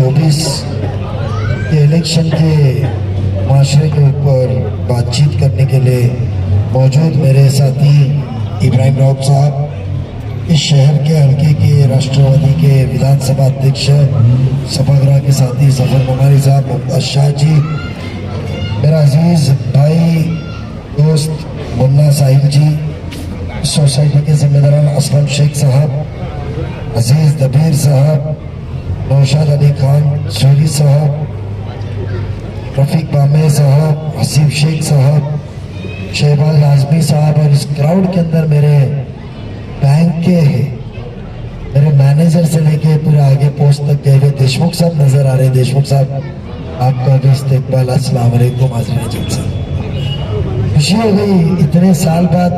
2024 के इलेक्शन के माशरे के ऊपर बातचीत करने के लिए मौजूद मेरे साथी इब्राहिम रऊफ साहब, इस शहर के हल्के के राष्ट्रवादी के विधानसभा अध्यक्ष सभागृह के साथी जफर ममारी साहब, मुमताज शाह जी, मेरा अजीज भाई दोस्त मुन्ना साहिब जी, सोसाइटी के जिम्मेदारान असलम शेख साहब, अजीज दबीर साहब, नौशाद अली खान सोरी साहब, रफीक बामे साहब, हसीब शेख साहब, शहबाज लाजमी साहब, और इस क्राउड के अंदर मेरे बैंक के मेरे मैनेजर से लेके पूरे आगे पोस्ट तक गए हुए देशमुख साहब नजर आ रहे हैं। देशमुख साहब, आपका भी इस्तकबाल। अस्सलाम वालेकुम हाज़रीन जलसा। खुशी हो गई, इतने साल बाद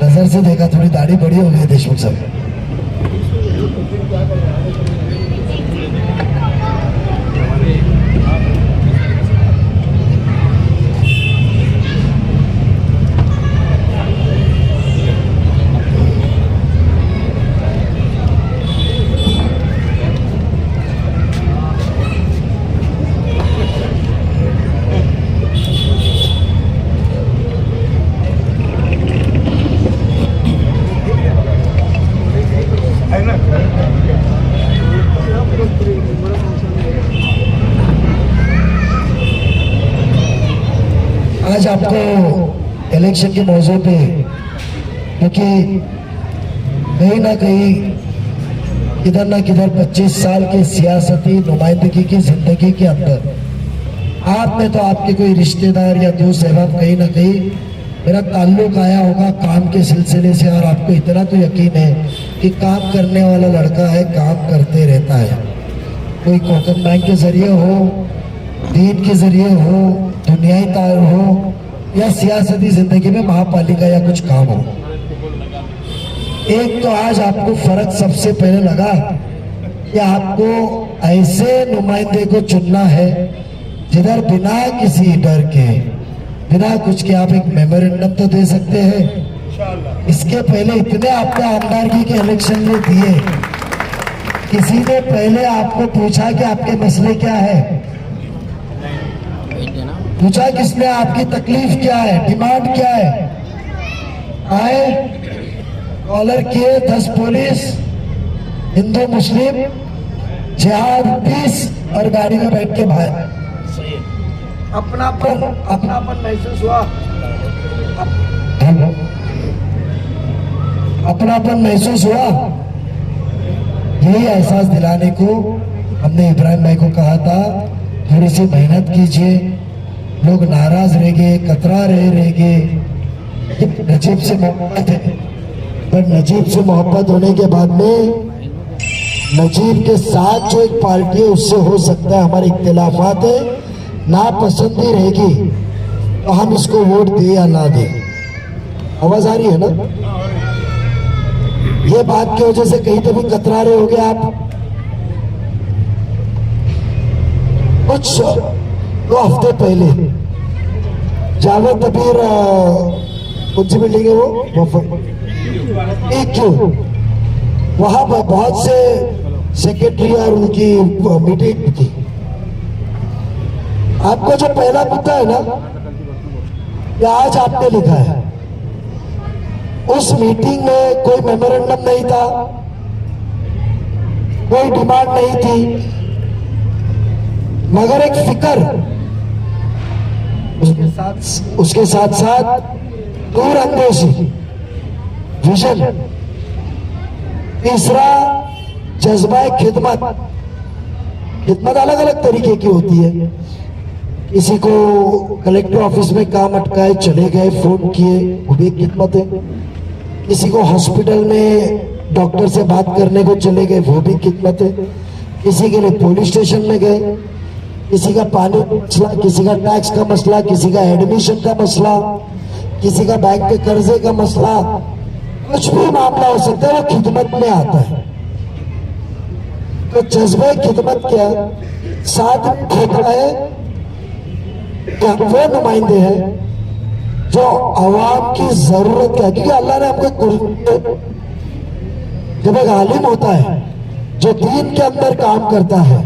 नजर से देखा, थोड़ी दाढ़ी बड़ी हो गई देशमुख साहब। आज आपको इलेक्शन के मौजू पे, क्योंकि कहीं ना कहीं किधर ना किधर 25 साल के सियासती नुमाइंदगी की जिंदगी के अंदर आप में तो आपके कोई रिश्तेदार या दोस्त अहबाब कहीं ना कहीं मेरा ताल्लुक आया होगा काम के सिलसिले से, और आपको इतना तो यकीन है कि काम करने वाला लड़का है, काम करते रहता है। कोई कोकन बैंक के जरिए हो, दीन के जरिए हो, दुनियाई तार हो, या सियासती जिंदगी में महापालिका या कुछ काम हो। एक तो आज आपको फर्क सबसे पहले लगा कि आपको ऐसे नुमाइंदे को चुनना है जिधर बिना किसी डर के, बिना कुछ के आप एक मेमोरेंडम तो दे सकते हैं। इसके पहले इतने आपने आमदारगी के इलेक्शन में दिए, किसी ने पहले आपको पूछा कि आपके मसले क्या है? पूछा किसने? आपकी तकलीफ क्या है, डिमांड क्या है? आए, कॉलर किए 10 पुलिस, हिंदू मुस्लिम, जिहाद 20, और गाड़ी में बैठ के भाई अपनापन महसूस हुआ, अपनापन महसूस हुआ। यही एहसास दिलाने को हमने इब्राहिम भाई को कहा था, थोड़ी सी मेहनत कीजिए। लोग नाराज रह गए, कतरा रह गए। नजीब से मोहब्बत है, पर नजीब से मोहब्बत होने के बाद में नजीब के साथ जो एक पार्टी है उससे हो सकता है हमारे इख्तिलाफात है, नापसंदी रहेगी तो हम इसको वोट दे या ना दे। आवाज आ रही है ना? ये बात की वजह से कहीं तो भी कतरा रहे होगे आप। कुछ 2 हफ्ते पहले जावेद तबीर, कौन सी बिल्डिंग है वो, क्यों वहां पर बहुत से सेक्रेटरी और उनकी मीटिंग थी। आपको जो पहला मुद्दा है ना, ये आज आपने लिखा है, उस मीटिंग में कोई मेमोरेंडम नहीं था, कोई डिमांड नहीं थी, मगर एक फिक्र, उसके साथ साथ दूरअंदेशी, विजन, तीसरा जज्बा खिदमत। खिदमत अलग अलग तरीके की होती है। किसी को कलेक्टर ऑफिस में काम अटकाए चले गए, फोन किए, वो भी खिदमत है। किसी को हॉस्पिटल में डॉक्टर से बात करने को चले गए, वो भी खिदमत है। किसी के लिए पुलिस स्टेशन में गए, किसी का पानी मसला, किसी का टैक्स का मसला, किसी का एडमिशन का मसला, किसी का बैंक के कर्जे का मसला, कुछ भी मामला हो सकता है, वो खिदमत में आता है। तो जज्बे खिदमत क्या साथ होता है कि हम वो नुमाइंदे हैं जो अवाम की जरूरत है। क्योंकि अल्लाह ने हमको, जब एक आलिम होता है जो दीन के अंदर काम करता है,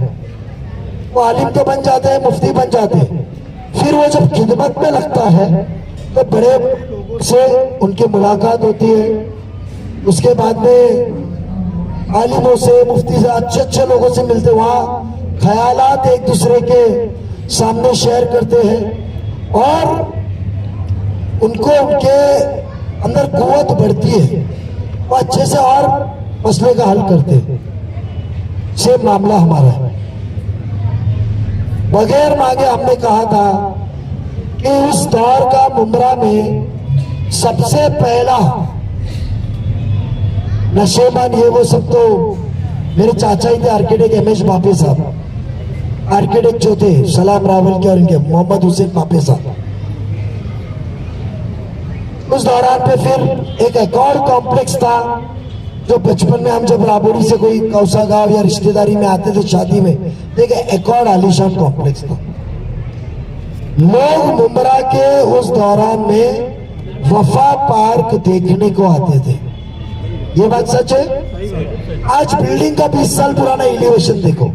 वो आलिम तो बन जाते हैं, मुफ्ती बन जाते हैं, फिर वो जब खिदमत में लगता है तो बड़े से उनकी मुलाकात होती है, उसके बाद में आलिमों से, मुफ्ती से, अच्छे अच्छे लोगों से मिलते, वहाँ ख्यालात एक दूसरे के सामने शेयर करते हैं और उनको उनके अंदर कुव्वत बढ़ती है, वो अच्छे से और मसले का हल करते हैं। सेम मामला हमारा है। बगैर मांगे हमने कहा था कि उस दौर का मुमरा में सबसे पहला नशेबान ये वो सब तो मेरे चाचा ही थे, आर्किटेक्ट एम एच बापे साहब, आर्किटेक्ट जो थे सलाम रावल के और इनके मोहम्मद हुसैन बापे साहब। उस दौरान पे फिर एक और कॉम्प्लेक्स था जो बचपन में हम जब राबोरी से कोई कौसा गांव या रिश्तेदारी में आते थे शादी में, देखिए एक और आलीशान कॉम्प्लेक्स था। लोग मुमरा के उस दौरान में वफा पार्क देखने को आते थे। ये बात सच है। आज बिल्डिंग का 20 साल पुराना एलिवेशन देखो,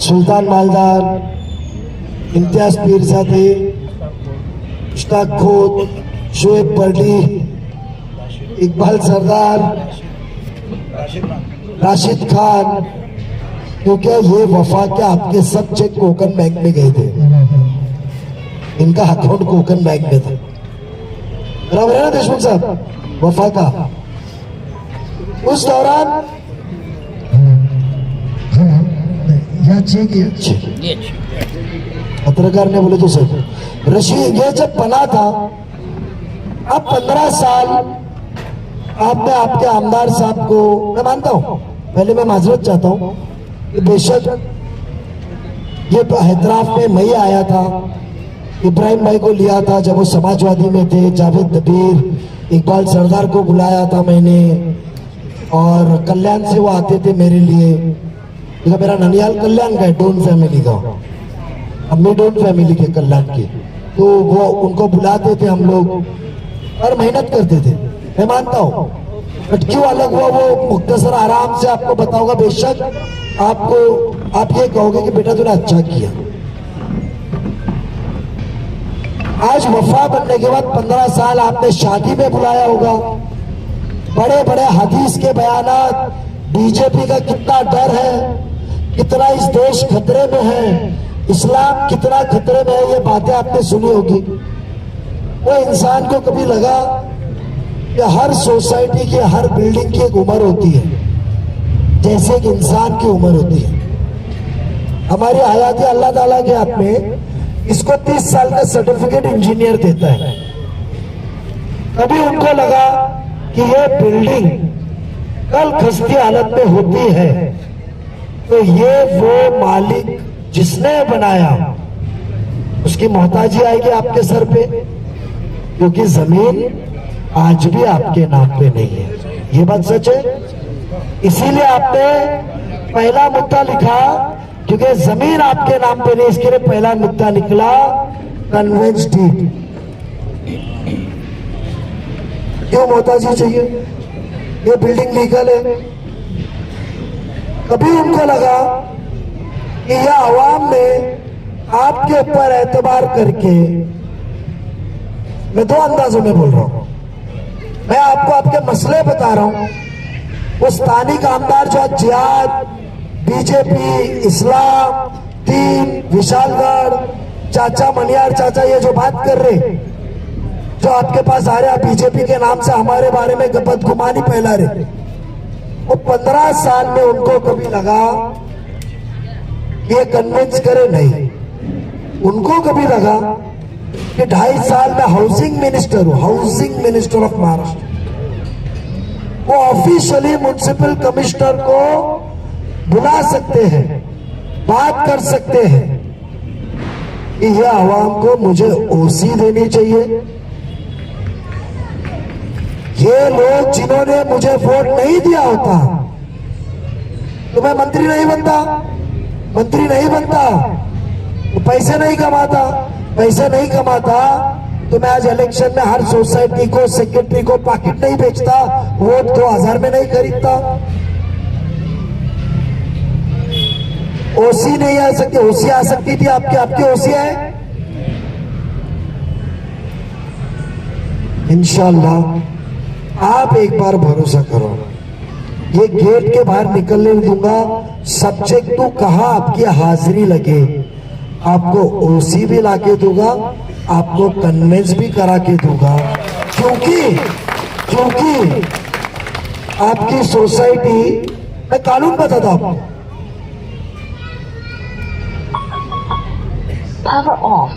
सुल्तान मालदार, इम्तियाज पीरजादे, मुश्ताक खोत, शोएब पर्ली, इकबाल सरदार, राशिद खान, क्योंकि ये वफा के आपके सब चेक कोकन बैंक में गए थे, इनका अकाउंट कोकन बैंक में था। बराबर है ना देशमुख साहब? वफा का उस दौरान पत्रकार ने बोले तो सर रशीद ये जब बना था, अब 15 साल आपने आपके आमदार साहब को, मैं मानता हूं, पहले मैं माजरत चाहता हूं कि बेशक ये हैदराबाद में मैं आया था, इब्राहिम भाई को लिया था जब वो समाजवादी में थे, जावेद दबीर, इकबाल सरदार को बुलाया था मैंने, और कल्याण से वो आते थे मेरे लिए, क्योंकि मेरा ननियाल कल्याण का है, डोन फैमिली का, अम्मी डोन फैमिली के कल्याण के, तो वो उनको बुलाते थे हम लोग और मेहनत करते थे। मैं मानता हूँ बट क्यों अलग हुआ वो मुख्तसर आराम से आपको बताऊंगा। बेशक आपको आप ये कहोगे कि बेटा तूने अच्छा किया। आज वफा बनने के बाद 15 साल आपने शादी में बुलाया होगा, बड़े बड़े हदीस के बयानात, बीजेपी का कितना डर है, कितना इस देश खतरे में है, इस्लाम कितना खतरे में है, ये बातें आपने सुनी होगी। वो इंसान को कभी लगा कि हर सोसाइटी की, हर बिल्डिंग की एक उम्र होती है, जैसे एक इंसान की उम्र होती है। हमारी हयाती अल्लाह ताला के हाथ में, इसको 30 साल का सर्टिफिकेट इंजीनियर देता है। कभी उनको लगा कि ये बिल्डिंग कल खस्ती हालत में होती है तो ये वो मालिक जिसने बनाया उसकी मोहताजी आएगी आपके सर पे, क्योंकि जमीन आज भी आपके नाम पे नहीं है। ये बात सच है। इसीलिए आपने पहला मुद्दा लिखा, क्योंकि जमीन आपके नाम पे नहीं, इसके लिए पहला मुद्दा निकला कन्वेंस डीड। क्यों मोहताजी चाहिए? ये बिल्डिंग लीगल है। कभी उनको लगा कि यह आवाम ने आपके ऊपर एतबार करके, मैं 2 अंदाजों में बोल रहा हूं, मैं आपको आपके मसले बता रहा हूं। वो स्थानिक आमदार जो जिहाद, बीजेपी, इस्लाम, दीन, विशालगढ़, चाचा मनियार चाचा, ये जो बात कर रहे, जो आपके पास आ रहे, बीजेपी के नाम से हमारे बारे में बदगुमानी फैला रहे, वो 15 साल में उनको कभी लगा कि ये कन्विंस करे नहीं। उनको कभी लगा कि 2.5 साल में हाउसिंग मिनिस्टर हूं, हाउसिंग मिनिस्टर ऑफ महाराष्ट्र, वो ऑफिशियली म्युनिसिपल कमिश्नर को बुला सकते हैं, बात कर सकते हैं कि यह आवाम को मुझे ओसी देनी चाहिए। ये लोग जिन्होंने मुझे वोट नहीं दिया होता तो मैं मंत्री नहीं बनता, मंत्री नहीं बनता तो पैसे नहीं कमाता, पैसे नहीं कमाता तो मैं आज इलेक्शन में हर सोसाइटी को, सेक्रेटरी को पाकिट नहीं बेचता, वोट 2000 में नहीं खरीदता। ओसी नहीं आ सकती, ओसी आ सकती थी आपकी, आपकी ओसी है इंशाल्लाह। आप एक बार भरोसा करो, ये गेट के बाहर निकलने नहीं दूंगा। सब्जेक्ट तो कहा आपकी हाजिरी लगे, आपको ओसी भी लाके दूंगा, आपको कन्वेंस भी करा के दूंगा, क्योंकि आपकी सोसाइटी, मैं कानून बताता हूं। Power off.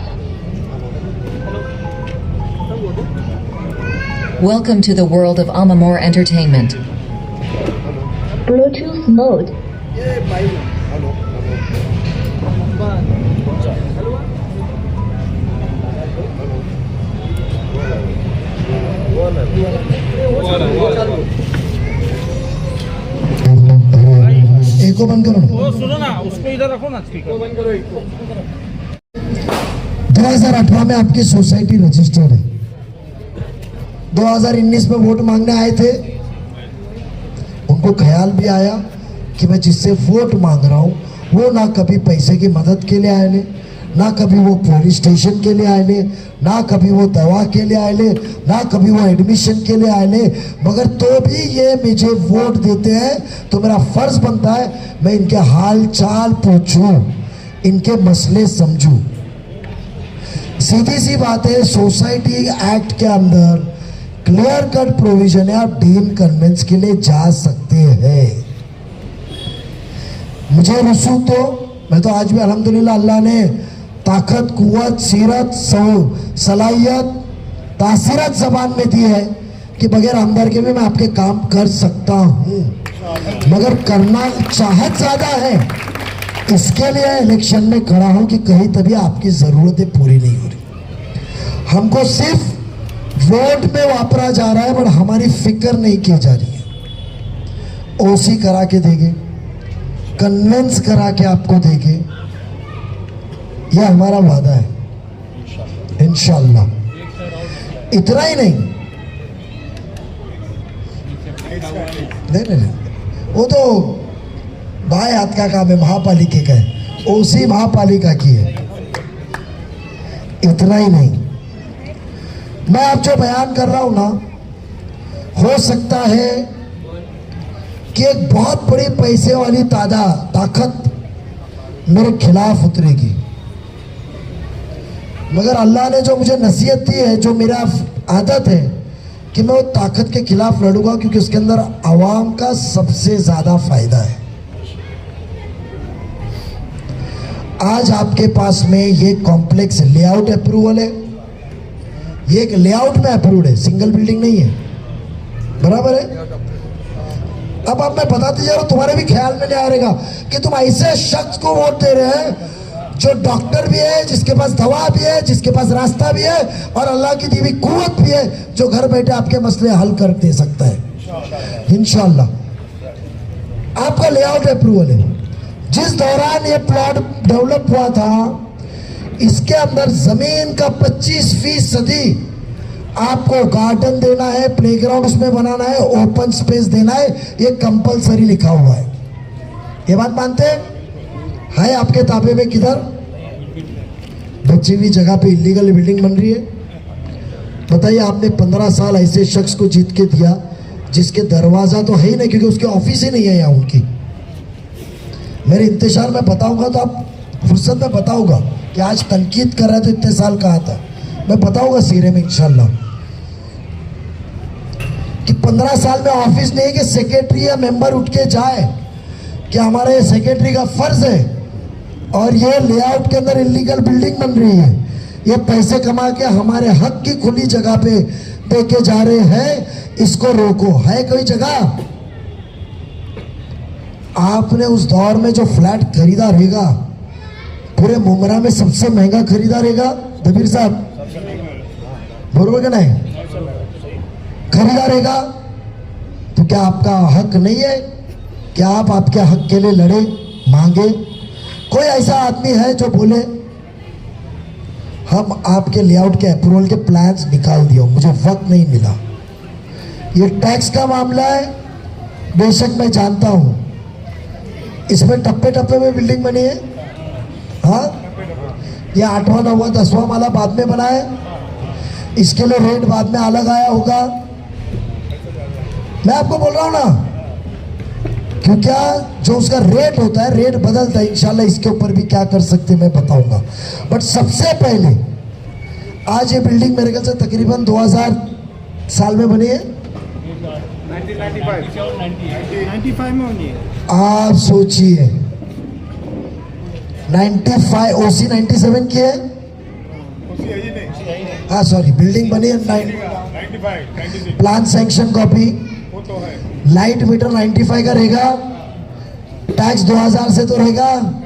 Welcome to the world of Amamore Entertainment. Bluetooth mode. एको बंद करो। वो सुनो ना, उसको इधर रखो ना, स्पीकर बंद करो। 2018 में आपकी सोसाइटी रजिस्टर्ड है, 2019 में वोट मांगने आए थे, उनको ख्याल भी आया कि मैं जिससे वोट मांग रहा हूँ वो ना कभी पैसे की मदद के लिए आए ले, ना कभी वो पुलिस स्टेशन के लिए आए ले, ना कभी वो दवा के लिए आए ले, ना कभी वो एडमिशन के लिए आए ले, मगर तो भी ये मुझे वोट देते हैं तो मेरा फर्ज बनता है मैं इनके हाल चाल पूछूं, इनके मसले समझूं। सीधी सी बात है, सोसाइटी एक्ट के अंदर क्लियर कट प्रोविजन है, आप डीम कन्वेंस के लिए जा सकते हैं। मुझे रसूख तो मैं तो आज भी अल्हम्दुलिल्लाह अल्लाह ने ताकत, कुव्वत, सीरत, सलाहियत, तासीरत जबान में दी है कि बगैर अंदर के भी मैं आपके काम कर सकता हूँ, मगर करना चाहत ज्यादा है, इसके लिए इलेक्शन में खड़ा हूँ कि कहीं तभी आपकी जरूरतें पूरी नहीं हो रही। हमको सिर्फ वोट में वापरा जा रहा है, बट हमारी फिक्र नहीं की जा रही है। ओसी करा के देंगे, कन्वेंस करा के आपको देंगे, यह हमारा वादा है इंशाल्लाह। इतना ही नहीं, नहीं, वो तो बाएं हाथ का काम है, महापालिका का है, ओसी महापालिका की है। इतना ही नहीं, मैं आप जो बयान कर रहा हूं ना, हो सकता है कि एक बहुत बड़ी पैसे वाली ताकत मेरे खिलाफ उतरेगी, मगर अल्लाह ने जो मुझे नसीहत दी है, जो मेरा आदत है कि मैं वो ताकत के खिलाफ लड़ूंगा, क्योंकि उसके अंदर आवाम का सबसे ज्यादा फायदा है। आज आपके पास में ये कॉम्प्लेक्स लेआउट अप्रूवल है, ये एक लेआउट में अप्रूव्ड है, सिंगल बिल्डिंग नहीं है, बराबर है। अब मैं बताते जा रहा हूं, तुम्हारे भी ख्याल में नहीं आ रहेगा कि तुम ऐसे शख्स को वोट दे रहे हैं जो डॉक्टर भी है, जिसके पास दवा भी है, जिसके पास रास्ता भी है, और अल्लाह की दी हुई कुव्वत भी है, जो घर बैठे आपके मसले हल कर दे सकता है इंशाल्लाह। आपका लेआउट अप्रूवल है। जिस दौरान ये प्लॉट डेवलप हुआ था, इसके अंदर जमीन का 25% आपको गार्डन देना है, प्लेग्राउंड उसमें बनाना है, ओपन स्पेस देना है, ये कंपलसरी लिखा हुआ है। ये बात मानते हैं? है आपके ताबे में किधर बची हुई जगह पे इलीगल बिल्डिंग बन रही है? बताइए, आपने 15 साल ऐसे शख्स को जीत के दिया जिसके दरवाजा तो है ही नहीं, क्योंकि उसके ऑफिस ही नहीं है यहाँ उनकी। मेरे इंतजार में बताऊंगा तो आप फुर्सत में बताऊंगा कि आज तनकीद कर रहा है तो इतने साल कहा था, मैं बताऊंगा सीरे में इंशाल्लाह कि 15 साल में ऑफिस नहीं है कि सेक्रेटरी या मेंबर उठ के जाए कि हमारा ये सेक्रेटरी का फर्ज है और ये लेआउट के अंदर इलीगल बिल्डिंग बन रही है, ये पैसे कमा के हमारे हक की खुली जगह पे देके जा रहे हैं, इसको रोको। है कोई जगह? आपने उस दौर में जो फ्लैट खरीदा रहेगा, पूरे मुमरा में सबसे महंगा खरीदा रहेगा दबीर साहब, बरोबर का नहीं खरीदा रहेगा, तो क्या आपका हक नहीं है? क्या आप आपके हक के लिए लड़े, मांगे? कोई ऐसा आदमी है जो बोले हम आपके लेआउट के अप्रूवल के प्लान्स निकाल दिए, मुझे वक्त नहीं मिला? ये टैक्स का मामला है, बेशक मैं जानता हूं, इसमें टप्पे टप्पे में बिल्डिंग बनी है। हाँ, ये 8वां 9वां 10वां माला बाद में बना है, इसके लिए रेट बाद में अलग आया होगा। मैं आपको बोल रहा हूं ना, क्योंकि जो उसका रेट होता है, रेट बदलता है। इंशाल्लाह इसके ऊपर भी क्या कर सकते मैं बताऊंगा। बट सबसे पहले आज ये बिल्डिंग मेरे ख्याल से तकरीबन 2000 साल में बनी है। 95 में होनी है। आप सोचिए, 95 ओसी 97 की है। हाँ सॉरी, बिल्डिंग बनी है 95, plan sanction copy, light metre 95 का रहेगा, टैक्स 2000 से तो रहेगा।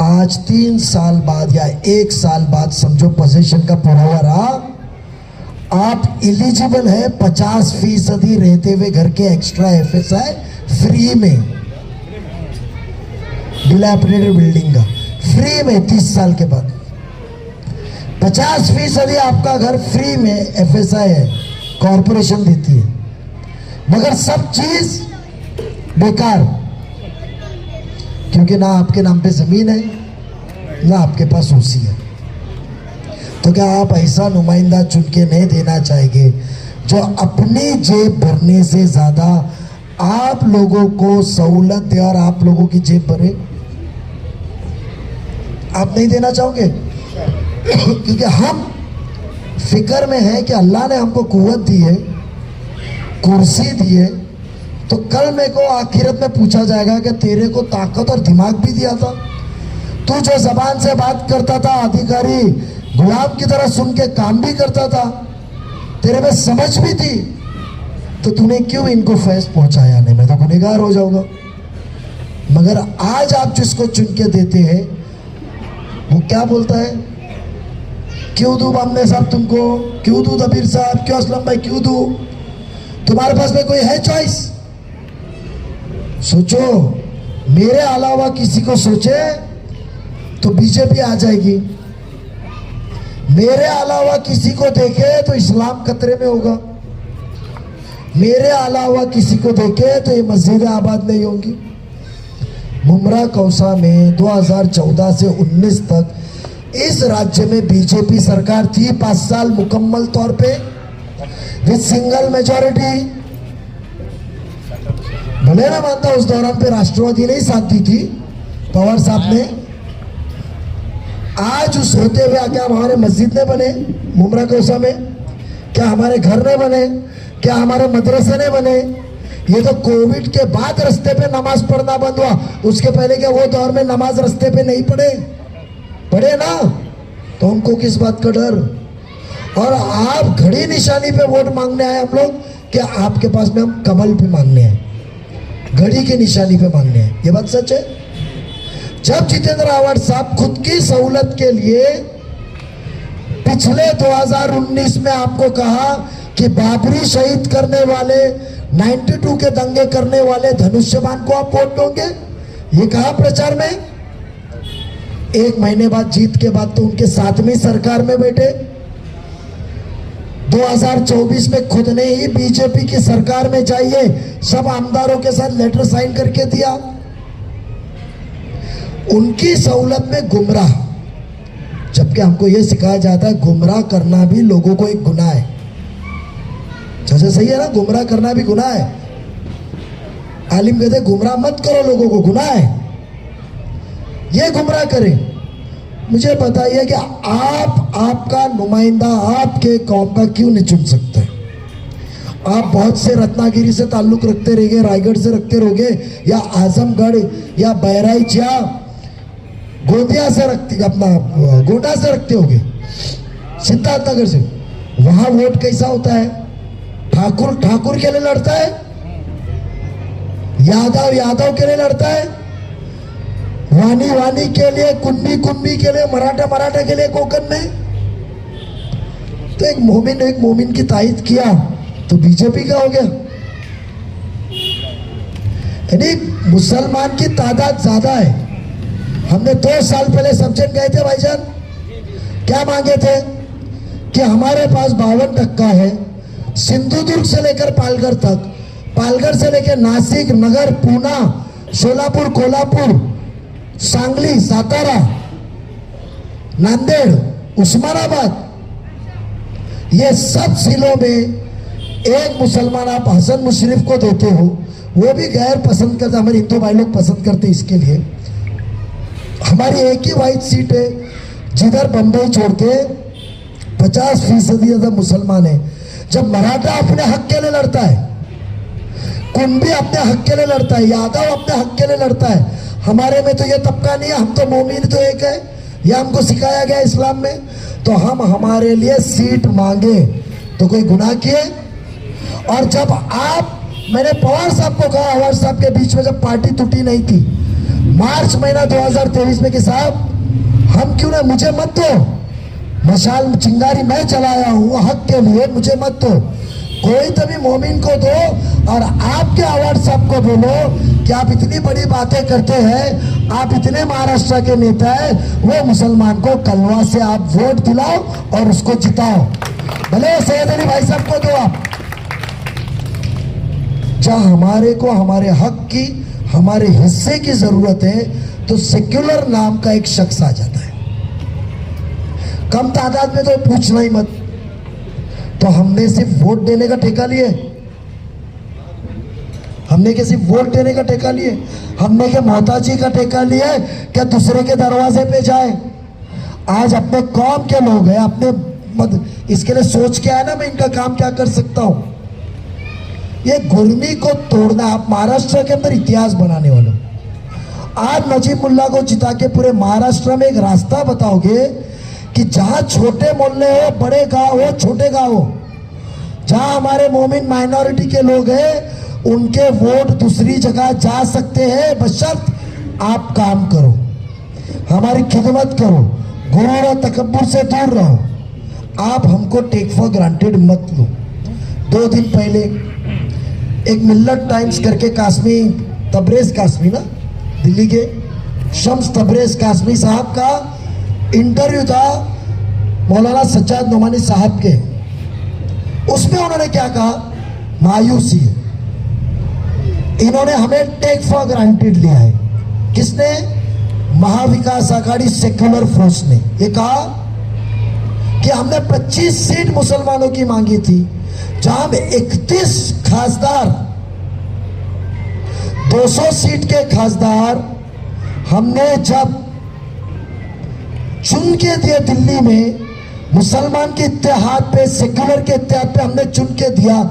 आज 3 साल बाद या 1 साल बाद समझो पोजीशन का पूरा हुआ रहा, आप एलिजिबल है 50% रहते हुए घर के एक्स्ट्रा एफएसआई फ्री में, डिलैपिडेटेड बिल्डिंग का फ्री में 30 साल के बाद 50% आपका घर फ्री में एफएसआई है, कॉरपोरेशन देती है। मगर सब चीज बेकार, क्योंकि ना आपके नाम पे जमीन है ना आपके पास ओसी है। तो क्या आप ऐसा नुमाइंदा चुन के नहीं देना चाहेंगे जो अपनी जेब भरने से ज्यादा आप लोगों को सहूलत दे और आप लोगों की जेब भरे? आप नहीं देना चाहोगे? क्योंकि हम फिक्र में हैं कि अल्लाह ने हमको कुव्वत दी है, कुर्सी दी है, तो कल मेरे को आखिरत में पूछा जाएगा कि तेरे को ताकत और दिमाग भी दिया था, तू जो जबान से बात करता था अधिकारी गुलाम की तरह सुन के काम भी करता था, तेरे में समझ भी थी, तो तूने क्यों इनको फैज पहुंचाया? नहीं, मैं तो गुनहगार हो जाऊंगा। मगर आज आप जिसको चुन के देते हैं वो क्या बोलता है? क्यों दूं बामने साहब तुमको, क्यों दूं दबीर साहब, क्यों असलम भाई, क्यों दूं? तुम्हारे पास में कोई है चॉइस? सोचो, मेरे अलावा किसी को सोचे तो बीजेपी आ जाएगी, मेरे अलावा किसी को देखे तो इस्लाम खतरे में होगा, मेरे अलावा किसी को देखे तो ये मस्जिदें आबाद नहीं होंगी। मुमरा कौसा में 2014 से 19 तक इस राज्य में बीजेपी सरकार थी, 5 साल मुकम्मल तौर पे विद सिंगल मेजॉरिटी। भले मैं मानता उस दौरान पे राष्ट्रवादी ने ही साथ दी थी, पवार साहब ने। आज उस होते हुए क्या हमारे मस्जिद ने बने मुमरा कौसा में? क्या हमारे घर ने बने? क्या हमारे मदरसे ने बने? ये तो कोविड के बाद रास्ते पे नमाज पढ़ना बंद हुआ, उसके पहले क्या वो दौर में नमाज रास्ते पे नहीं पढ़े ना? तो हमको किस बात का डर? और आप घड़ी निशानी पे वोट मांगने आए हम लोग, क्या आपके पास में हम कमल पे मांगने आए, घड़ी की निशानी पे मांगने आए? ये बात सच है। जब जितेंद्र आवाड साहब खुद की सहूलत के लिए पिछले 2019 में आपको कहा कि बाबरी शहीद करने वाले, 92 के दंगे करने वाले धनुष्यबान को आप वोट दोगे, ये कहा प्रचार में। 1 महीने बाद जीत के बाद तो उनके 7वीं सरकार में बैठे। 2024 में खुद ने ही बीजेपी की सरकार में जाइए सब आमदारों के साथ लेटर साइन करके दिया। उनकी सहूलत में गुमराह, जबकि हमको यह सिखाया जाता है गुमराह करना भी लोगों को एक गुनाह है। जैसे सही है ना, गुमराह करना भी गुनाह है। आलिम कहते गुमराह मत करो लोगों को, गुनाह है। ये गुमराह करें। मुझे बताइए कि आप आपका नुमाइंदा आपके कौम का क्यों नहीं चुन सकते? आप बहुत से रत्नागिरी से ताल्लुक रखते रहोगे, रायगढ़ से रखते रहोगे, या आजमगढ़ या बहराइच या गोंदिया से रखते, अपना गोंडा से रखते होगे, सिद्धार्थनगर से। वहां वोट कैसा होता है? ठाकुर ठाकुर के लिए लड़ता है, यादव यादव के लिए लड़ता है, वानी वानी के लिए, कुन्नी कुन्नी के लिए, मराठा मराठा के लिए कोकन में। तो एक मोमिन की तायद किया तो बीजेपी का हो गया। यानी मुसलमान की तादाद ज्यादा है। हमने 2 साल पहले सब्जेक्ट गए थे भाईजान, क्या मांगे थे कि हमारे पास 52% है, सिंधुदुर्ग से लेकर पालघर तक, पालघर से लेकर नासिक, नगर, पूना, सोलापूर, कोल्हापूर, सांगली, सातारा, नांदेड़, उस्मानाबाद, ये सब जिलों में एक मुसलमान आप हसन मुशर्रफ को देते हो, वो भी गैर पसंद करते, हमारे हिंदू भाई लोग पसंद करते इसके लिए। हमारी एक ही वाइट सीट है जिधर बंबई छोड़ के 50% ज्यादा मुसलमान है। जब मराठा अपने हक के लिए लड़ता है, कुंभी अपने हक के लिए लड़ता है, यादव अपने हक के लिए लड़ता है, हमारे में तो ये तबका नहीं है, हम तो मोमिन तो एक है, यह हमको सिखाया गया इस्लाम में। तो हम हमारे लिए सीट मांगे तो कोई गुनाह किए? और जब मैंने पवार साहब को कहा, पवार साहब के बीच में जब पार्टी टूटी नहीं थी मार्च महीना 2023 में कि साहब हम क्यों ना, मुझे मत दो, मशाल चिंगारी मैं चलाया हूँ हक के लिए, मुझे मत दो, कोई तो भी मोमिन को दो। और आपके अवार्ड साहब को बोलो कि आप इतनी बड़ी बातें करते हैं, आप इतने महाराष्ट्र के नेता हैं, वो मुसलमान को कलवा से आप वोट दिलाओ और उसको जिताओ। भले सैयद अली भाई साहब को दो आप। जहां हमारे को हमारे हक की, हमारे हिस्से की जरूरत है तो सेक्युलर नाम का एक शख्स आ जाता है, कम तादाद में तो पूछना ही मत। तो हमने सिर्फ वोट देने का ठेका लिए, हमने क्या सिर्फ वोट देने का ठेका लिए? हमने क्या मोहताजी का ठेका लिया है क्या दूसरे के दरवाजे पे जाए? आज अपने कौम के लोग हैं, अपने इसके लिए सोच के आया ना मैं इनका काम क्या कर सकता हूं। ये गुर्मी को तोड़ना, आप महाराष्ट्र के अंदर इतिहास बनाने वाले। आज नजीब मुल्ला को जिता के पूरे महाराष्ट्र में एक रास्ता बताओगे कि जहां छोटे मोहल्ले हो, बड़े गांव हो, छोटे गांव हो, जहां हमारे मोमिन माइनॉरिटी के लोग हैं, उनके वोट दूसरी जगह जा सकते हैं, बशर्त आप काम करो, हमारी खिदमत करो, गुरूर और तकब्बुर से दूर रहो। आप हमको टेक फॉर ग्रांटेड मत लो। 2 दिन पहले एक मिल्लत टाइम्स करके कासमी, तबरेज कासमी ना, दिल्ली के शम्स तबरेज कासमी साहब का इंटरव्यू था मौलाना सज्जाद नोमानी साहब के। उसमें उन्होंने क्या कहा? मायूसी है, इन्होंने हमें टेक फॉर ग्रांटेड लिया है। किसने? महाविकास आघाड़ी सेक्युलर फोर्स ने। ये कहा कि हमने 25 सीट मुसलमानों की मांगी थी, जहां में 31 खासदार, 200 सीट के खासदार हमने जब चुन के दिए दिल्ली में, मुसलमान के इत्तेहाद पे, सेक्युलर के इत्तेहाद पे हमने चुन के दिया,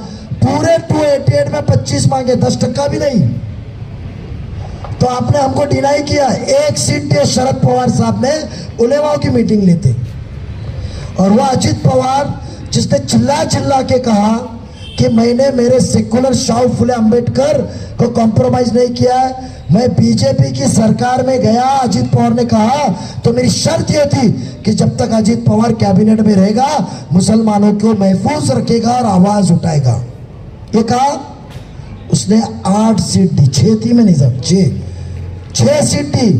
पूरे 288 में 25 मांगे, 10% भी नहीं। तो आपने हमको डिनाई किया। 1 सीट दिए शरद पवार साहब ने, उलेमाओं की मीटिंग लेते, और वह अजित पवार जिसने चिल्ला चिल्ला के कहा कि मैंने मेरे सेक्युलर शाहू फुले अंबेडकर को कॉम्प्रोमाइज नहीं किया है, मैं बीजेपी की सरकार में गया, अजित पवार ने कहा तो मेरी शर्त यह थी कि जब तक अजित पवार कैबिनेट में रहेगा मुसलमानों को महफूज रखेगा और आवाज उठाएगा। ये कहा, उसने 8 सीट दी, 6 थी में नहीं सब, 6 सीट दी,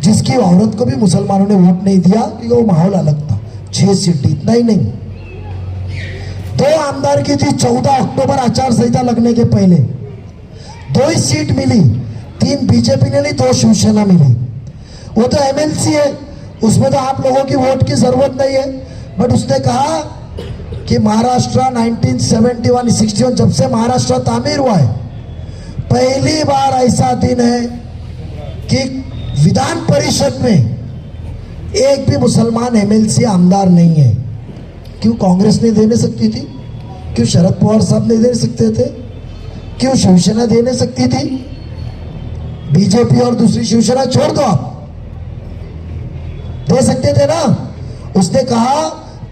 जिसकी औरत को भी मुसलमानों ने वोट नहीं दिया क्योंकि वो माहौल अलग था। 6 सीट दी, इतना ही नहीं, 2 आमदार की थी 14 अक्टूबर आचार संहिता लगने के पहले, 2 ही सीट मिली, 3 बीजेपी ने ली, 2 शिवसेना मिली। वो तो एमएलसी है, उसमें तो आप लोगों की वोट की जरूरत नहीं है। बट उसने कहा कि महाराष्ट्र 1971-61 जब से महाराष्ट्र तामीर हुआ है, पहली बार ऐसा दिन है कि विधान परिषद में एक भी मुसलमान एमएलसी आमदार नहीं है। क्यों कांग्रेस नहीं देने सकती थी? क्यों शरद पवार साहब नहीं दे सकते थे? क्यों शिवसेना देने सकती थी? बीजेपी और दूसरी शिवसेना छोड़ दो, आप दे सकते थे ना। उसने कहा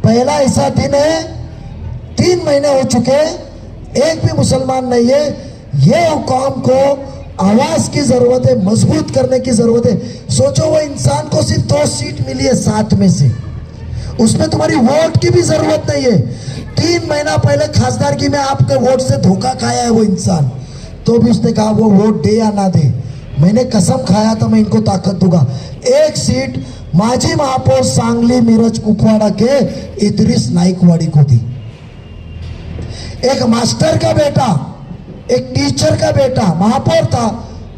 पहला ऐसा दिन है, 3 महीने हो चुके, एक भी मुसलमान नहीं है, ये कौम को आवाज की जरूरत है, मजबूत करने की जरूरत है। सोचो वो इंसान को सिर्फ 2 सीट मिली है 7 में से, उसमें तुम्हारी वोट की भी जरूरत नहीं है। 3 महीना पहले खासदार की में आपके वोट से धोखा खाया है वो इंसान, तो भी उसने कहा वो वोट दे या ना दे, मैंने कसम खाया था मैं इनको ताकत दूंगा। 1 सीट माजी महापौर सांगली, मिरज, कुपवाड़ा के इद्रिस नाइकवाड़ी को दी। एक मास्टर का बेटा, एक टीचर का बेटा महापौर था,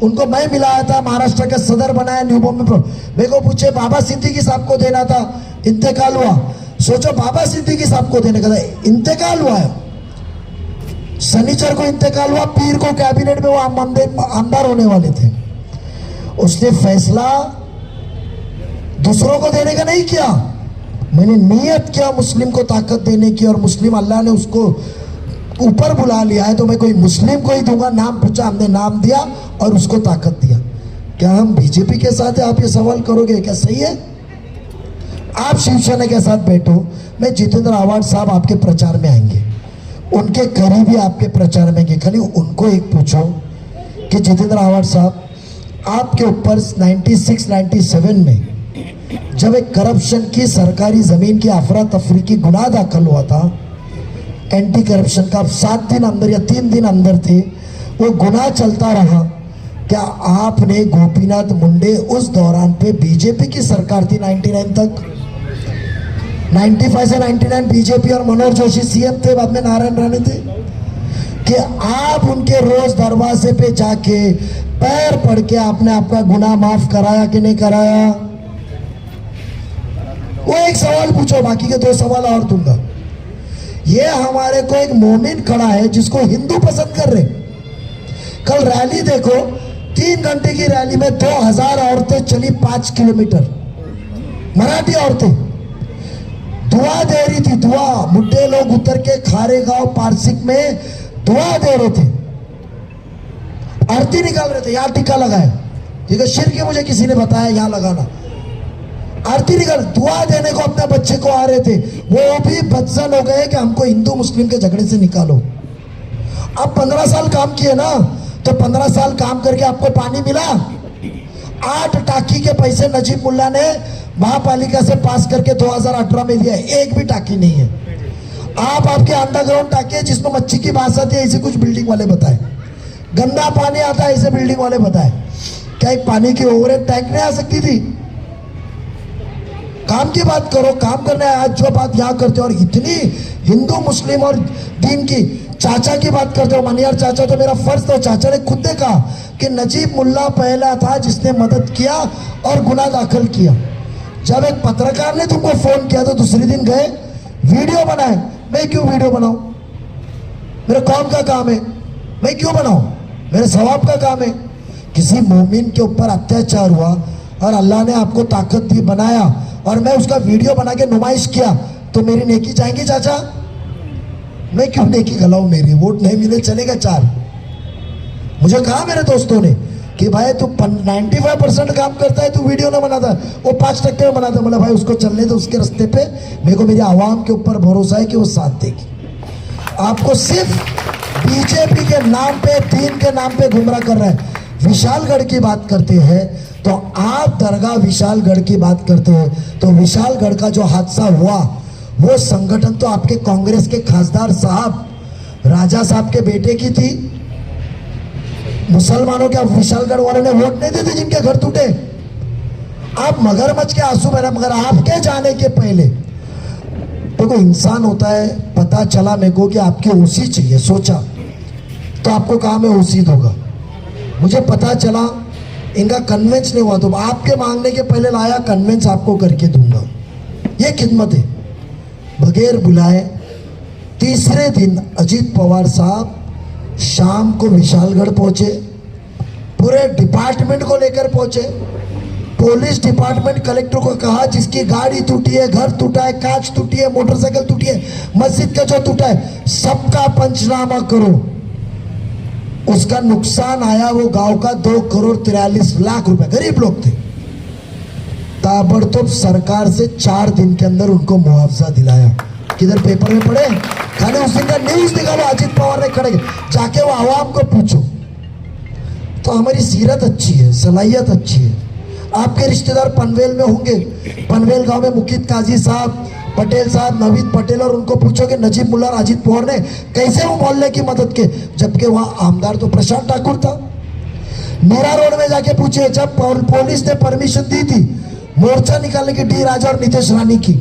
उनको मैं मिलाया था, महाराष्ट्र का सदर बनाया, न्यू बॉम्बे पर। मेरे को पूछे बाबा सिद्दीकी साहब को देना था, इंतकाल हुआ। सोचो बाबा सिद्दीकी साहब को देने का था, इंतकाल हुआ है। शनिचर को इंतकाल हुआ, पीर को कैबिनेट में वो आमदार होने वाले थे। उसने फैसला दूसरों को देने का नहीं किया, मैंने नियत किया मुस्लिम को ताकत देने की, और मुस्लिम अल्लाह ने उसको ऊपर बुला लिया है, तो मैं कोई मुस्लिम को ही दूंगा। नाम पूछा, हमने नाम दिया और उसको ताकत दिया। क्या हम बीजेपी के साथ है? आप ये सवाल करोगे, क्या सही है? आप शिवसेना के साथ बैठो, मैं जितेंद्र आव्हाड साहब आपके प्रचार में आएंगे, उनके करीबी आपके प्रचार में आएंगे। खाली उनको एक पूछो कि जितेंद्र आव्हाड साहब, आपके ऊपर 96-97 में जब एक करप्शन की सरकारी जमीन की अफरा तफरी की गुनाह दाखिल हुआ था, एंटी करप्शन का, 7 दिन अंदर या 3 दिन अंदर थे, वो गुनाह चलता रहा। क्या आपने गोपीनाथ मुंडे, उस दौरान पे बीजेपी की सरकार थी 99 तक, 95 से 99 बीजेपी और मनोहर जोशी सीएम थे, बाद में नारायण राणे थे, कि आप उनके रोज दरवाजे पे जाके पैर पड़ के आपने आपका गुनाह माफ कराया कि नहीं कराया? वो एक सवाल पूछो, बाकी के 2 सवाल और दूंगा। ये हमारे को एक मोमिन खड़ा है जिसको हिंदू पसंद कर रहे। कल रैली देखो, 3 घंटे की रैली में 2000 औरतें चली 5 किलोमीटर, मराठी औरतें दुआ दे रही थी, दुआ। बुढ़े लोग उतर के खारेगांव पारसिक में दुआ दे रहे थे, आरती निकाल रहे थे। यहाँ टीका लगाए, ठीक है, शिर के मुझे किसी ने बताया यहाँ लगाना, आरती निकाल, दुआ देने को अपने बच्चे को आ रहे थे। वो भी बदसन हो गए कि हमको हिंदू मुस्लिम के झगड़े से निकालो। अब 15 साल काम किए ना, तो 15 साल काम करके आपको पानी मिला? 8 टाकी के पैसे नजीब मुल्ला ने महापालिका से पास करके 2018 में दिया, एक भी टाकी नहीं है। आप आपके अंडरग्राउंड टाकी है जिसमें मच्छी की बात आती है, ऐसे कुछ बिल्डिंग वाले बताए, गंदा पानी आता है ऐसे बिल्डिंग वाले बताए। क्या एक पानी की ओवरहेड टैंक नहीं आ सकती थी? काम की बात करो, काम करना है। आज जो बात यहाँ करते हो, और इतनी हिंदू मुस्लिम और दीन की, चाचा की बात करते हो, मनियार चाचा, तो मेरा फर्ज था, चाचा ने खुद ने कहा कि नजीब मुल्ला पहला था जिसने मदद किया और गुनाह दाखिल किया। जब एक पत्रकार ने तुमको फोन किया तो दूसरे दिन गए वीडियो बनाए। मैं क्यों वीडियो बनाऊं? मेरे कौम का काम है, मैं क्यों बनाऊं? मेरे सवाब का काम है। किसी मोमिन के ऊपर अत्याचार हुआ और अल्लाह ने आपको ताकत दी, बनाया, और मैं उसका वीडियो बना के नुमाइश किया, तो मेरी नेकी जाएंगी चाचा? मैं क्यों नेकी गलाऊं? मेरी वोट नहीं मिले चलेगा 4। मुझे कहा मेरे दोस्तों ने कि भाई तू 95% काम करता है, तू वीडियो ना बनाता, वो 5% में बनाता। बोला भाई उसको चलने दो उसके रास्ते पे, मेरे को मेरी आवाम के ऊपर भरोसा है कि वो साथ देगी। आपको सिर्फ बीजेपी के नाम पे, दीन के नाम पे गुमराह कर रहा है। विशालगढ़ की बात करते हैं तो आप दरगाह विशालगढ़ की बात करते हैं, तो विशालगढ़ का जो हादसा हुआ, वो संगठन तो आपके कांग्रेस के खासदार साहब राजा साहब के बेटे की थी। मुसलमानों के विशालगढ़ वालों ने वोट नहीं देते जिनके घर टूटे। आप मगरमच्छ के आंसू बहरा, मगर आपके जाने के पहले तो कोई इंसान होता है, पता चला मेरे को कि आपकी ओसी चाहिए, सोचा तो आपको कहा मैं ओसी दूंगा। मुझे पता चला इनका कन्वेंस नहीं हुआ, तो आपके मांगने के पहले लाया, कन्वेंस आपको करके दूंगा। ये खिदमत है। बगैर बुलाए तीसरे दिन अजीत पवार साहब शाम को विशालगढ़ पहुंचे, पूरे डिपार्टमेंट को लेकर पहुंचे। पुलिस डिपार्टमेंट कलेक्टर को कहा जिसकी गाड़ी टूटी है, घर टूटा है, कांच टूटी है, मोटरसाइकिल टूटी है, मस्जिद का जो टूटा है, सबका पंचनामा करो। उसका नुकसान आया वो गांव का 2,43,00,000 रुपए। गरीब लोग थे। ताबड़तोड़ सरकार से 4 दिन के अंदर उनको मुआवजा दिलाया। किधर पेपर में पढ़े? खाली उस दिन का न्यूज निकालो, अजीत पवार ने खड़े जाके वो आवाम को पूछो। तो हमारी सीरत अच्छी है, सलाहियत अच्छी है। आपके रिश्तेदार पनवेल में होंगे, पनवेल गांव में मुकीद काजी साहब, पटेल साहब, नवीद पटेल, और उनको पूछो कि नजीब मुल्ला और अजीत पवार ने कैसे वो मोहल्ले की मदद की, जबकि वहां आमदार तो प्रशांत ठाकुर था। मीरा रोड में जाके पूछे, जब पुलिस ने परमिशन दी थी मोर्चा निकालने की डी राजा और नितेश रानी की,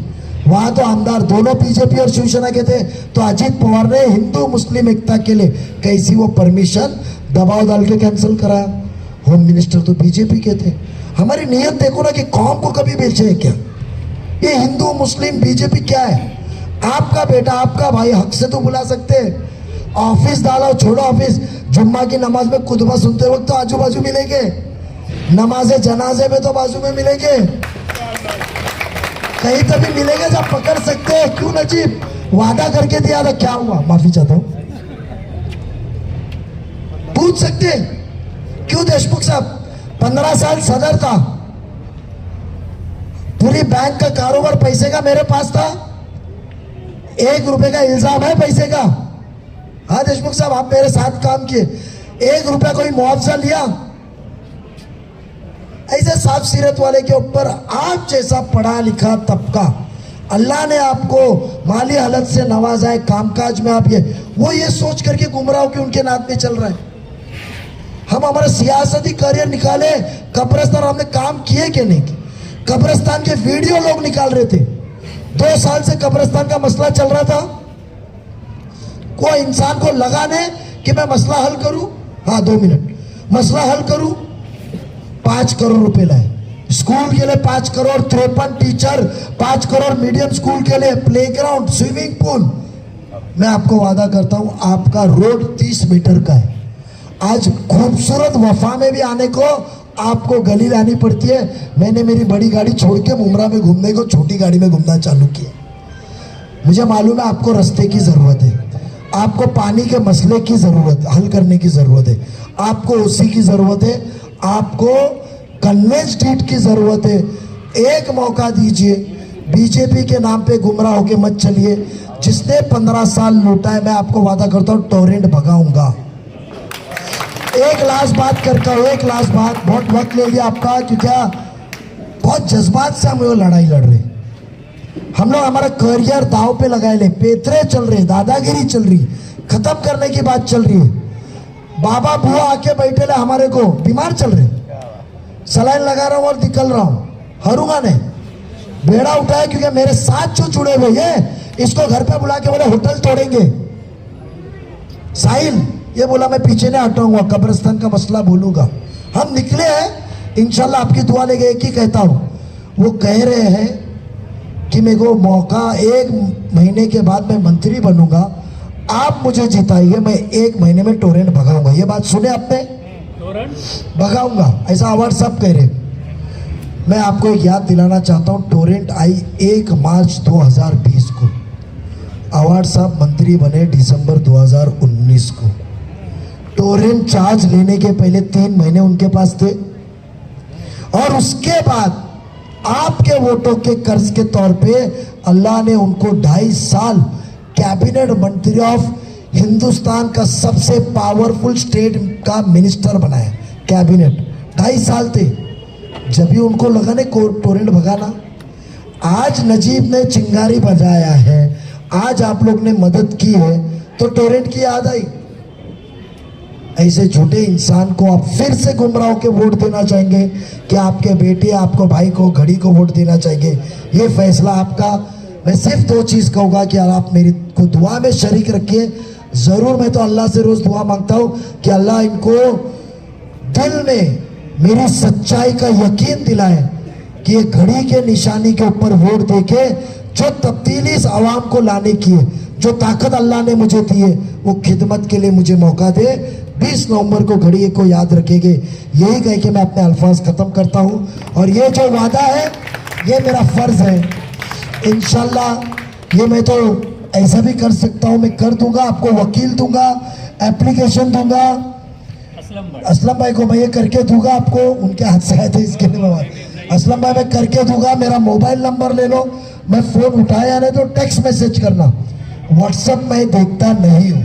वहां तो आमदार दोनों बीजेपी और शिवसेना के थे। तो अजीत पवार ने हिंदू मुस्लिम एकता के लिए कैसी वो परमिशन दबाव डाल के कैंसिल कराया। होम मिनिस्टर तो बीजेपी के थे। हमारी नीयत देखो ना कि कौम को कभी बेचे है क्या? ये हिंदू मुस्लिम बीजेपी क्या है? आपका बेटा आपका भाई हक से तो बुला सकते हैं। ऑफिस डालो, छोड़ो ऑफिस, जुम्मा की नमाज में खुतबा सुनते वक्त तो आजू बाजू मिलेंगे, नमाज जनाजे में तो बाजू में मिलेंगे, कहीं तो भी मिलेंगे जब पकड़ सकते हैं। क्यों नजीब वादा करके दिया था, क्या हुआ? माफी चाहता हूं, पूछ सकते हैं। क्यों देशमुख साहब 15 साल सदर था, पूरी बैंक का कारोबार पैसे का मेरे पास था, 1 रुपए का इल्जाम है पैसे का? हाँ देशमुख साहब, आप मेरे साथ काम किए, 1 रुपया कोई मुआवजा लिया? ऐसे साफ सीरत वाले के ऊपर आप जैसा पढ़ा लिखा तबका, अल्लाह ने आपको माली हालत से नवाजा है, कामकाज में आप वो ये सोच करके गुमराह कि उनके नाम पे चल रहा है। हम हमारा सियासती करियर निकाले, कब्रिस्तान हमने काम किए कि नहीं? कब्रिस्तान के वीडियो लोग निकाल रहे थे, 2 साल से कब्रिस्तान का मसला चल रहा था। कोई इंसान को लगाने कि मैं मसला हल करूं, हाँ 2 मिनट, मसला हल करूं, 5 करोड़ रुपए लाए स्कूल के लिए, 5 crore, 53 teacher, 5 crore medium school के लिए, प्लेग्राउंड, स्विमिंग पूल। मैं आपको वादा करता हूं आपका रोड 30 मीटर का है। आज खूबसूरत वफा में भी आने को आपको गली लानी पड़ती है। मैंने मेरी बड़ी गाड़ी छोड़ के मुमरा में घूमने को छोटी गाड़ी में घूमना चालू किया। मुझे मालूम है आपको रास्ते की ज़रूरत है, आपको पानी के मसले की ज़रूरत हल करने की ज़रूरत है, आपको उसी की ज़रूरत है, आपको कन्वेंस डीड की ज़रूरत है। एक मौका दीजिए, बीजेपी के नाम पे गुमराह होके मत चलिए। जिसने 15 साल लूटा है, मैं आपको वादा करता हूँ टोरेंट भगाऊंगा। एक लास्ट बात करता हूँ, एक लास्ट बात, बहुत वक्त ले लिया आपका, क्योंकि बहुत जज्बात से हम वो लड़ाई लड़ रहे। हम लोग हमारा करियर दाव पे लगाए ले, पेतरे चल रहे, दादागिरी चल रही, खत्म करने की बात चल रही है। बाबा बुआ आके बैठे ले हमारे को, बीमार चल रहे, सलाइन लगा रहा हूँ और निकल रहा हूँ, हरूंगा नहीं। बेड़ा उठाया क्योंकि मेरे साथ जो जुड़े हुए हैं, इसको घर पे बुला के बोले होटल तोड़ेंगे। साहिल ये बोला मैं पीछे नहीं हटाऊंगा, कब्रिस्तान का मसला बोलूंगा। हम निकले हैं इंशाल्लाह, आपकी दुआ लेके एक ही कहता हूं, वो कह रहे हैं कि मेरे को मौका 1 महीने के बाद मैं मंत्री बनूंगा, आप मुझे जिताइए, मैं 1 महीने में टोरेंट भगाऊंगा। ये बात सुने आपने? भगाऊंगा, ऐसा अवार्ड सब कह रहे। मैं आपको एक याद दिलाना चाहता हूँ, टोरेंट आई 1 मार्च 2020 को, अवार्ड साहब मंत्री बने दिसंबर 2019 को। टोरेंट चार्ज लेने के पहले 3 महीने उनके पास थे, और उसके बाद आपके वोटों के कर्ज के तौर पे अल्लाह ने उनको 2.5 साल कैबिनेट मंत्री ऑफ हिंदुस्तान का सबसे पावरफुल स्टेट का मिनिस्टर बनाया। कैबिनेट 2.5 साल थे, जब भी उनको लगा ने टोरेंट भगाना। आज नजीब ने चिंगारी बजाया है, आज आप लोग ने मदद की है, तो टोरेंट की याद आई। ऐसे झूठे इंसान को आप फिर से गुमराह के वोट देना चाहेंगे कि आपके बेटे, आपको भाई को, घड़ी को वोट देना चाहेंगे? ये फैसला आपका। मैं सिर्फ 2 चीज़ कहूँगा कि आप मेरी को दुआ में शरीक रखिए ज़रूर। मैं तो अल्लाह से रोज़ दुआ मांगता हूँ कि अल्लाह इनको दिल में मेरी सच्चाई का यकीन दिलाए कि ये घड़ी के निशानी के ऊपर वोट देके जो तब्दीली इस आवाम को लाने की है, जो ताकत अल्लाह ने मुझे दी है, वो खिदमत के लिए मुझे मौका दे। 20 नवंबर को घड़ी को याद रखेंगे। यही कह के मैं अपने अल्फाज ख़त्म करता हूँ, और ये जो वादा है ये मेरा फ़र्ज़ है। इंशाल्लाह ये मैं तो ऐसा भी कर सकता हूँ, मैं कर दूंगा, आपको वकील दूंगा, एप्लीकेशन दूंगा। असलम भाई को मैं ये करके दूंगा, आपको उनके हाथ से आए थे इसके लिए मैं असलम भाई मैं करके दूंगा। मेरा मोबाइल नंबर ले लो, मैं फ़ोन उठाया नहीं तो टेक्स्ट मैसेज करना। व्हाट्सअप मैं देखता नहीं हूँ,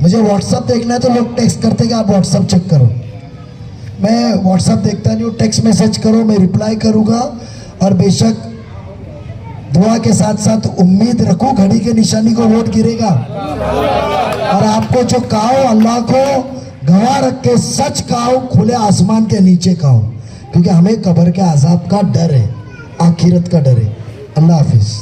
मुझे व्हाट्सअप देखना है तो लोग टेक्स्ट करते कि आप व्हाट्सअप चेक करो, मैं व्हाट्सअप देखता नहीं हूँ। टेक्स्ट मैसेज करो, मैं रिप्लाई करूँगा। और बेशक दुआ के साथ साथ उम्मीद रखो घड़ी के निशानी को वोट गिरेगा। और आपको जो कहो अल्लाह को गवाह रख के सच कहो, खुले आसमान के नीचे कहो, क्योंकि हमें कब्र के अजाब का डर है, आखिरत का डर है। अल्लाह हाफिज।